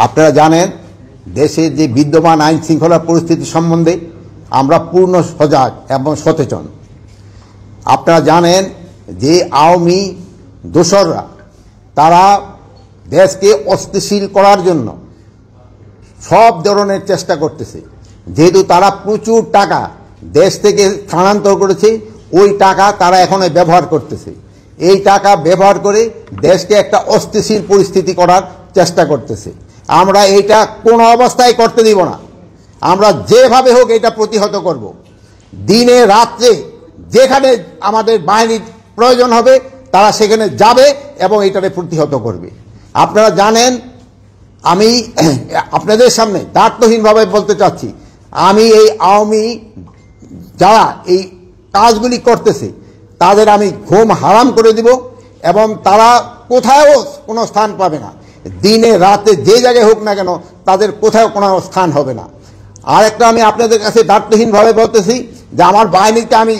আপনারা জানেন দেশে যে বিদ্যমান আইন শৃঙ্খলা পরিস্থিতি সম্বন্ধে আমরা পূর্ণ সজাগ এবং সচেতন। আপনারা জানেন যে আওয়ামী দোসররা তারা দেশকে অস্থিতিশীল করার জন্য সব ধরনের চেষ্টা করতেছে। যেহেতু তারা প্রচুর টাকা দেশ থেকে স্থানান্তর করেছে, ওই টাকা তারা এখন ব্যবহার করতেছে। এই টাকা ব্যবহার করে দেশকে একটা অস্থিতিশীল পরিস্থিতি করার চেষ্টা করতেছে। আমরা এইটা কোনো অবস্থায় করতে দিব না। আমরা যেভাবে হোক এটা প্রতিহত করব। দিনে রাত্রে যেখানে আমাদের বাহিনীর প্রয়োজন হবে তারা সেখানে যাবে এবং এটাকে প্রতিহত করবে। আপনারা জানেন, আমি আপনাদের সামনে দায়িত্বহীনভাবে বলতে চাচ্ছি, আমি এই আওয়ামী যারা এই কাজগুলি করতেছে তাদের আমি ঘুম হারাম করে দিব এবং তারা কোথাও কোনো স্থান পাবে না। দিনে রাতে যে জায়গায় হোক না কেন তাদের কোথাও কোনো স্থান হবে না। আর একটা আমি আপনাদের কাছে দায়িত্বহীনভাবে বলতেছি যে আমার বাহিনীকে আমি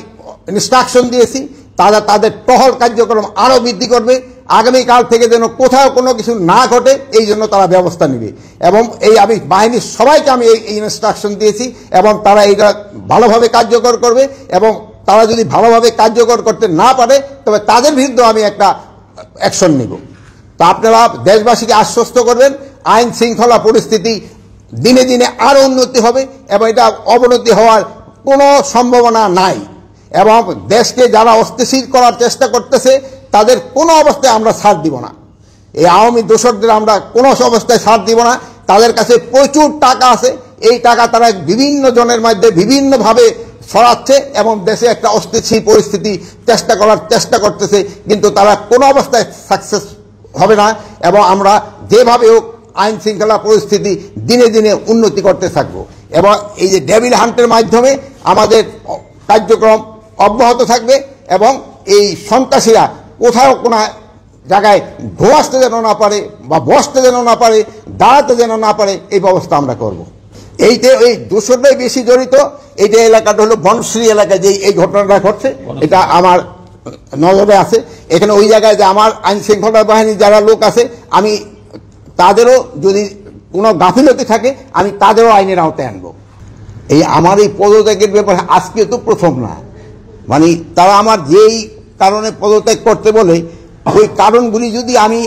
ইনস্ট্রাকশন দিয়েছি, তারা তাদের টহল কার্যক্রম আরও বৃদ্ধি করবে। আগামীকাল থেকে যেন কোথাও কোনো কিছু না ঘটে এই জন্য তারা ব্যবস্থা নেবে। এবং এই আমি বাহিনীর সবাইকে আমি এই ইনস্ট্রাকশন দিয়েছি এবং তারা এইটা ভালোভাবে কার্যকর করবে। এবং তারা যদি ভালোভাবে কার্যকর করতে না পারে তবে তাদের বিরুদ্ধে আমি একটা অ্যাকশন নিব। তো আপনারা দেশবাসীকে আশ্বস্ত করবেন, আইন শৃঙ্খলা পরিস্থিতি দিনে দিনে আরও উন্নতি হবে এবং এটা অবনতি হওয়ার কোনো সম্ভাবনা নাই। এবং দেশকে যারা অস্থিতিশীল করার চেষ্টা করতেছে তাদের কোনো অবস্থায় আমরা ছাড় দিব না। এই আওয়ামী দোসরদের আমরা কোনো অবস্থায় ছাড় দিব না। তাদের কাছে প্রচুর টাকা আছে, এই টাকা তারা বিভিন্ন জনের মধ্যে বিভিন্নভাবে ছড়াচ্ছে এবং দেশে একটা অস্থিতিশীল পরিস্থিতি চেষ্টা করতেছে, কিন্তু তারা কোনো অবস্থায় সাকসেস হবে না। এবং আমরা যেভাবে হোক আইন শৃঙ্খলা পরিস্থিতি দিনে দিনে উন্নতি করতে থাকবো। এবং এই যে ডেভিল হান্টের মাধ্যমে আমাদের কার্যক্রম অব্যাহত থাকবে এবং এই সন্ত্রাসীরা কোথাও কোনো জায়গায় ঘুমাতে যেন না পারে বা বসতে যেন না পারে, দাঁড়াতে যেন না পারে, এই ব্যবস্থা আমরা করব। এইতে ওই দোসররাই বেশি জড়িত। এইটা এলাকাটা হলো বনশ্রী এলাকা, যে এই ঘটনাটা ঘটছে এটা আমার নজরে আছে। এখানে ওই জায়গায় যে আমার আইন শৃঙ্খলা বাহিনীর যারা লোক আছে, আমি তাদেরও যদি কোনো গাফিলতি থাকে আমি তাদেরও আইনের আওতায় আনবো। এই আমার এই পদত্যাগের ব্যাপারে আজকে তো প্রথম না, মানে তারা আমার যেই কারণে পদত্যাগ করতে বলে ওই কারণগুলি যদি আমি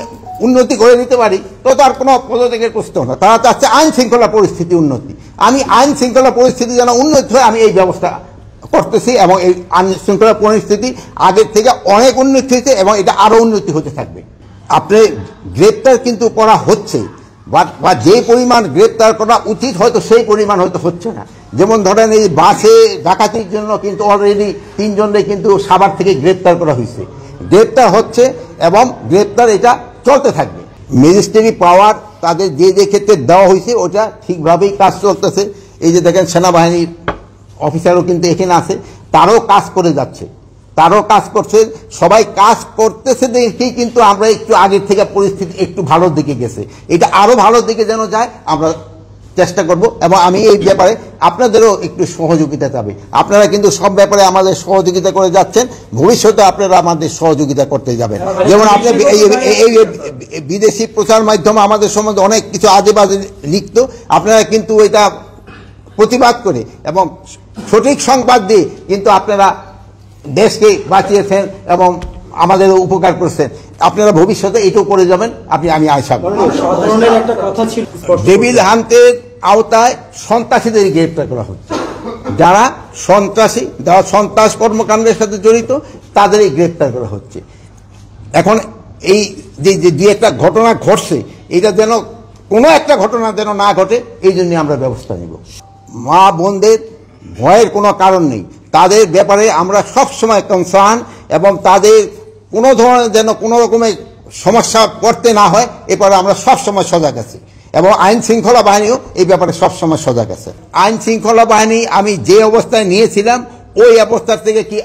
উন্নতি করে দিতে পারি তো তার কোনো পদত্যাগের প্রশ্ন না। তারা চাচ্ছে আইন শৃঙ্খলা পরিস্থিতি উন্নতি। আমি আইন শৃঙ্খলা পরিস্থিতি যেন উন্নতি হয় আমি এই ব্যবস্থা করতেছি এবং এই আইন শৃঙ্খলা পরিস্থিতি আগের থেকে অনেক উন্নতি হয়েছে এবং এটা আরও উন্নতি হতে থাকবে। আপনি গ্রেপ্তার কিন্তু করা হচ্ছে, বা যে পরিমাণ গ্রেপ্তার করা উচিত হয়তো সেই পরিমাণ হয়তো হচ্ছে না। যেমন ধরেন এই বাসে ডাকাতির জন্য কিন্তু অলরেডি 3 জনকে কিন্তু সাভার থেকে গ্রেপ্তার করা হয়েছে, গ্রেপ্তার হচ্ছে এবং গ্রেপ্তার এটা চলতে থাকবে। ম্যাজিস্ট্রেরি পাওয়ার তাদের যে যে ক্ষেত্রে দেওয়া হয়েছে ওটা ঠিকভাবেই কাজ চলতেছে। এই যে দেখেন সেনাবাহিনীর অফিসারও কিন্তু এখানে আছে, তারাও কাজ করে যাচ্ছে, তারাও কাজ করছে, সবাই কাজ করতেছে দেখেই কিন্তু আমরা একটু আগের থেকে পরিস্থিতি একটু ভালোর দিকে গেছে। এটা আরও ভালোর দিকে যেন যায় আমরা চেষ্টা করব এবং আমি এই ব্যাপারে আপনাদেরও একটু সহযোগিতা চাই। আপনারা কিন্তু সব ব্যাপারে আমাদের সহযোগিতা করে যাচ্ছেন, ভবিষ্যতে আপনারা আমাদের সহযোগিতা করতে যাবেন। যেমন আপনি এই বিদেশি প্রচার মাধ্যমে আমাদের সম্বন্ধে অনেক কিছু আজে বাজে লিখত, আপনারা কিন্তু এটা প্রতিবাদ করে এবং সঠিক সংবাদ দিয়ে কিন্তু আপনারা দেশকে বাঁচিয়েছেন এবং আমাদের উপকার করছেন। আপনারা ভবিষ্যতে এটাও করে যাবেন আমি আশা করি। ডেভিল হান্টের আওতায় সন্ত্রাসীদের গ্রেপ্তার করা হচ্ছে, যারা সন্ত্রাসী, যারা সন্ত্রাস কর্মকাণ্ডের সাথে জড়িত তাদেরই গ্রেপ্তার করা হচ্ছে। এখন এই যে দু একটা ঘটনা ঘটছে এটা যেন কোনো একটা ঘটনা যেন না ঘটে এই জন্য আমরা ব্যবস্থা নেব। মা বোনদের ভয়ের কোনো কারণ নেই, তাদের ব্যাপারে আমরা সবসময় কনসার্ন এবং তাদের কোনো ধরনের যেন কোনো রকমের সমস্যা করতে না হয় এরপরে আমরা সবসময় সজাগ আছি এবং আইন শৃঙ্খলা বাহিনীও এই ব্যাপারে সবসময় সজাগ আছে। আইন শৃঙ্খলা বাহিনী আমি যে অবস্থায় নিয়েছিলাম ওই অবস্থার থেকে কি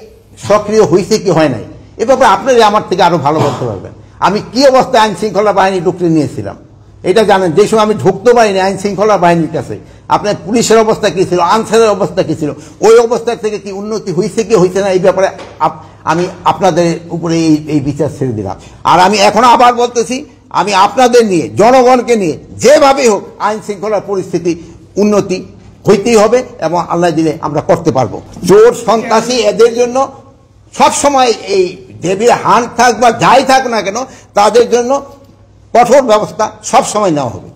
সক্রিয় হয়েছে কি হয় নাই এ ব্যাপারে আপনারা আমার থেকে আরও ভালো বলতে পারবেন। আমি কি অবস্থায় আইন শৃঙ্খলা বাহিনী ঢুকতে নিয়েছিলাম এটা জানেন। যে সময় আমি ঢুকতে পারিনি আইন শৃঙ্খলা বাহিনীর কাছে, আপনার পুলিশের অবস্থা কী ছিল, আনসারের অবস্থা কী ছিল, ওই অবস্থার থেকে কি উন্নতি হয়েছে কি হয়েছে না এই ব্যাপারে আমি আপনাদের উপরে এই বিচার ছেড়ে দিলাম। আর আমি এখন আবার বলতেছি আমি আপনাদের নিয়ে, জনগণকে নিয়ে যেভাবে হোক আইন শৃঙ্খলার পরিস্থিতি উন্নতি হইতেই হবে এবং আল্লাহ দিলে আমরা করতে পারবো। চোর সন্ত্রাসী এদের জন্য সবসময় এই ডেভিল হান্ট থাক বা যাই থাক না কেন, তাদের জন্য কঠোর ব্যবস্থা সবসময় নেওয়া হবে।